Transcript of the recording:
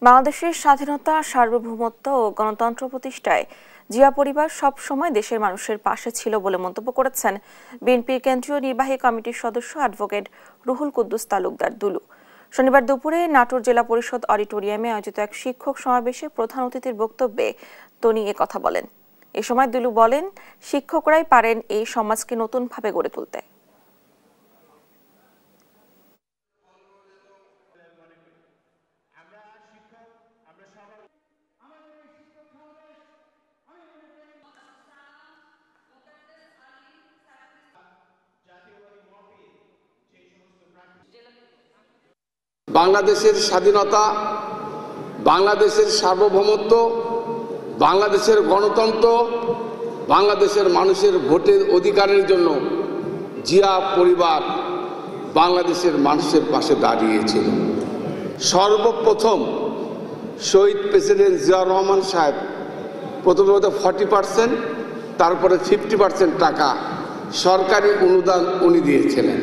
বাংলাদেশের স্বাধীনতা, সার্বভৌমত্ব ও গণতন্ত্র প্রতিষ্ঠায় জিয়া পরিবার সব সময় দেশের মানুষের পাশে ছিল বলে মন্তব্য করেছেন বিএনপির কেন্দ্রীয় নির্বাহী কমিটির সদস্য অ্যাডভোকেট রুহুল কুদ্দুস তালুকদার দুলু। শনিবার দুপুরে নাটোর জেলা পরিষদ অডিটোরিয়ামে আয়োজিত এক শিক্ষক সমাবেশে প্রধান অতিথির বক্তব্যে তিনি কথা বলেন। এ সময় দুলু বলেন, শিক্ষকরাই পারেন এই সমাজকে নতুনভাবে গড়ে তুলতে। বাংলাদেশের স্বাধীনতা, বাংলাদেশের সার্বভৌমত্ব, বাংলাদেশের গণতন্ত্র, বাংলাদেশের মানুষের ভোটের অধিকারের জন্য জিয়া পরিবার বাংলাদেশের মানুষের পাশে দাঁড়িয়েছিল। সর্বপ্রথম শহীদ প্রেসিডেন্ট জিয়াউর রহমান সাহেব প্রথমে 40%, তারপরে 50% টাকা সরকারি অনুদান উনি দিয়েছিলেন।